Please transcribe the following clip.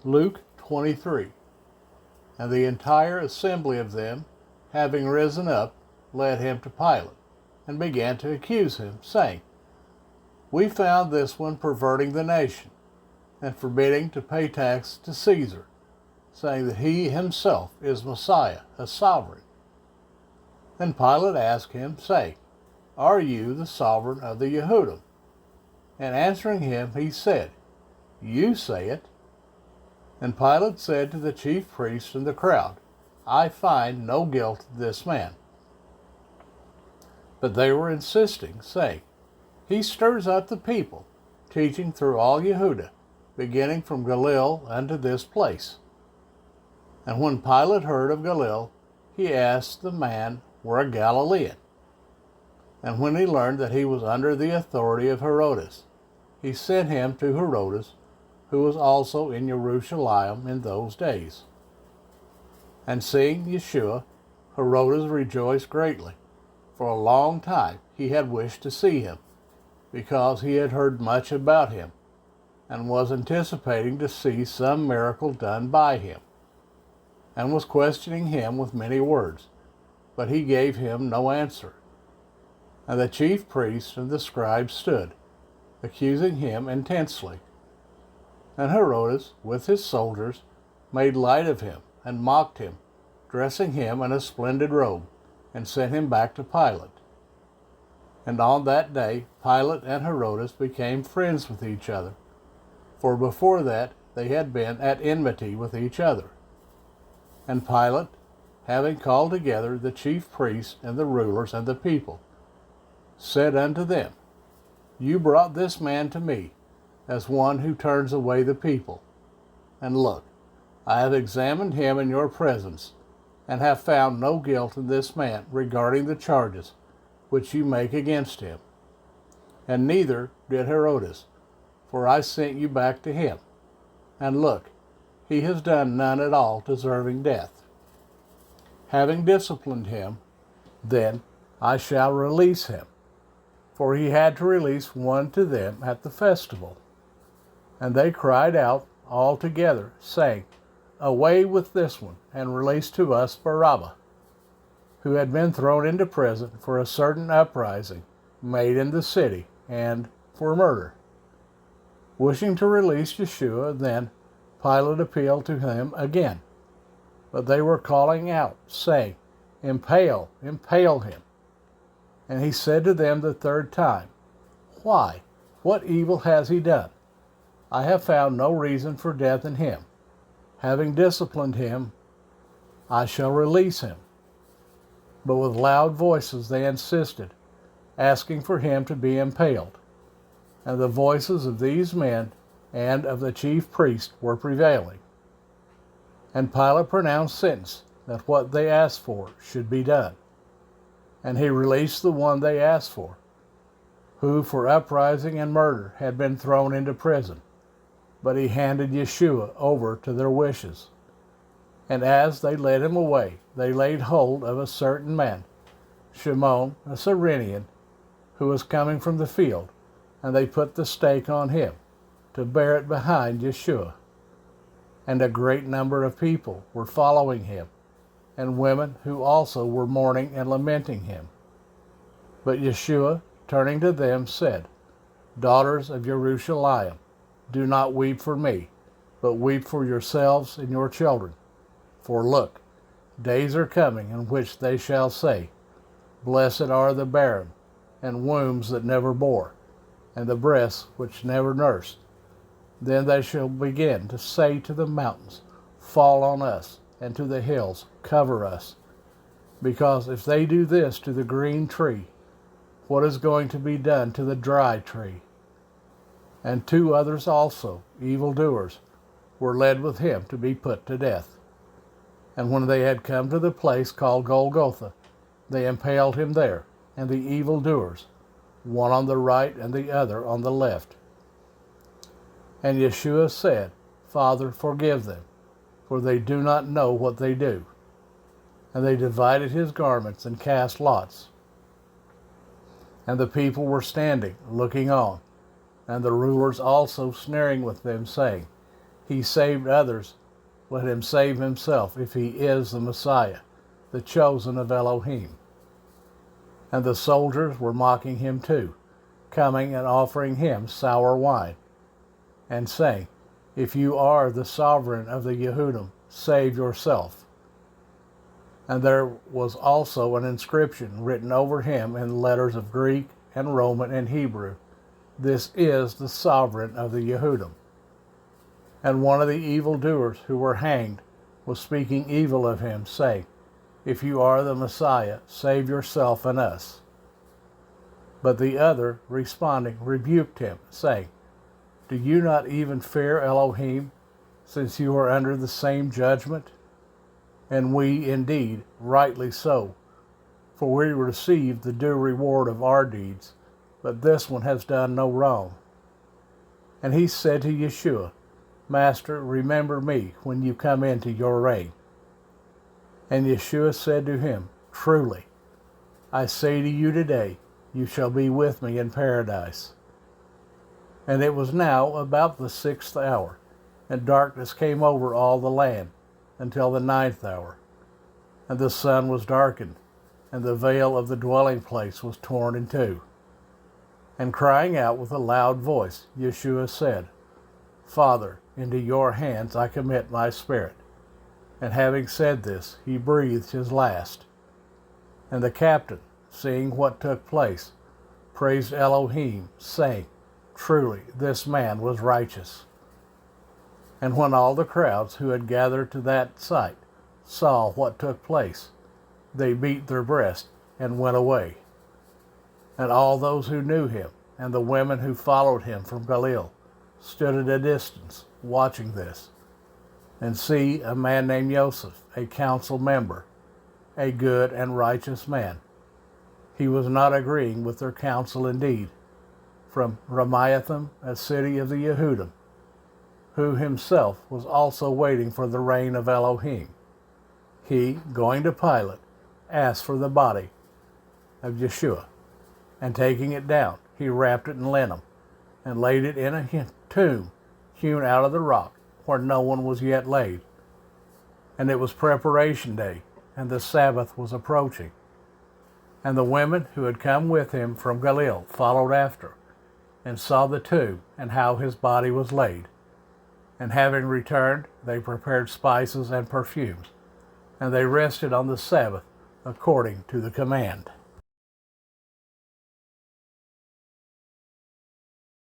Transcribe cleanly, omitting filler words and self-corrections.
Luke 23. And the entire assembly of them, having risen up, led him to Pilate, and began to accuse him, saying, We found this one perverting the nation, and forbidding to pay tax to Caesar, saying that he himself is Messiah, a sovereign. Then Pilate asked him, saying, Are you the sovereign of the Yehudim? And answering him, he said, You say it. And Pilate said to the chief priests and the crowd, I find no guilt in this man. But they were insisting, saying, He stirs up the people, teaching through all Yehudah, beginning from Galilee unto this place. And when Pilate heard of Galilee, he asked the man were a Galilean. And when he learned that he was under the authority of Herodes, he sent him to Herodes, who was also in Jerusalem in those days. And seeing Yeshua, Herodes rejoiced greatly. For a long time he had wished to see him, because he had heard much about him, and was anticipating to see some miracle done by him, and was questioning him with many words, but he gave him no answer. And the chief priests and the scribes stood, accusing him intensely. And Herodes, with his soldiers, made light of him, and mocked him, dressing him in a splendid robe, and sent him back to Pilate. And on that day Pilate and Herodes became friends with each other, for before that they had been at enmity with each other. And Pilate, having called together the chief priests and the rulers and the people, said unto them, You brought this man to me, as one who turns away the people. And look, I have examined him in your presence, and have found no guilt in this man regarding the charges which you make against him. And neither did Herodes, for I sent you back to him. And look, he has done none at all deserving death. Having disciplined him, then I shall release him, for he had to release one to them at the festival. And they cried out all together, saying, Away with this one, and release to us Barabbas, who had been thrown into prison for a certain uprising made in the city, and for murder. Wishing to release Yeshua, then Pilate appealed to him again. But they were calling out, saying, Impale, impale him. And he said to them the third time, Why? What evil has he done? I have found no reason for death in him. Having disciplined him, I shall release him. But with loud voices they insisted, asking for him to be impaled. And the voices of these men and of the chief priest were prevailing. And Pilate pronounced sentence that what they asked for should be done. And he released the one they asked for, who for uprising and murder had been thrown into prison. But he handed Yeshua over to their wishes. And as they led him away, they laid hold of a certain man, Shimon, a Cyrenian, who was coming from the field, and they put the stake on him, to bear it behind Yeshua. And a great number of people were following him, and women who also were mourning and lamenting him. But Yeshua, turning to them, said, Daughters of Jerusalem, do not weep for me, but weep for yourselves and your children. For look, days are coming in which they shall say, Blessed are the barren, and wombs that never bore, and the breasts which never nursed. Then they shall begin to say to the mountains, Fall on us, and to the hills, Cover us. Because if they do this to the green tree, what is going to be done to the dry tree? And two others also, evildoers, were led with him to be put to death. And when they had come to the place called Golgotha, they impaled him there, and the evildoers, one on the right and the other on the left. And Yeshua said, Father, forgive them, for they do not know what they do. And they divided his garments and cast lots. And the people were standing, looking on, and the rulers also sneering with them, saying, He saved others. Let him save himself if he is the Messiah, the chosen of Elohim. And the soldiers were mocking him too, coming and offering him sour wine, and saying, "If you are the sovereign of the Yehudim, save yourself." And there was also an inscription written over him in letters of Greek and Roman and Hebrew, "This is the sovereign of the Yehudim." And one of the evildoers who were hanged was speaking evil of him, saying, "If you are the Messiah, save yourself and us." But the other, responding, rebuked him, saying, "Do you not even fear Elohim, since you are under the same judgment? And we, indeed, rightly so, for we receive the due reward of our deeds, but this one has done no wrong." And he said to Yeshua, "Master, remember me when you come into your reign." And Yeshua said to him, "Truly, I say to you today, you shall be with me in paradise." And it was now about the 6th hour, and darkness came over all the land until the 9th hour. And the sun was darkened, and the veil of the dwelling place was torn in two. And crying out with a loud voice, Yeshua said, "Father, into your hands I commit my spirit." And having said this, he breathed his last. And the captain, seeing what took place, praised Elohim, saying, "Truly, this man was righteous." And when all the crowds who had gathered to that sight saw what took place, they beat their breasts and went away. And all those who knew him, and the women who followed him from Galilee, stood at a distance, watching this. And see, a man named Joseph, a council member, a good and righteous man. He was not agreeing with their counsel indeed, from Ramathaim, a city of the Yehudim, who himself was also waiting for the reign of Elohim. He, going to Pilate, asked for the body of Yeshua, and taking it down, he wrapped it in linen, and laid it in a tomb hewn out of the rock, where no one was yet laid. And it was preparation day, and the Sabbath was approaching. And the women who had come with him from Galilee followed after, and saw the tomb, and how his body was laid. And having returned, they prepared spices and perfumes, and they rested on the Sabbath according to the command.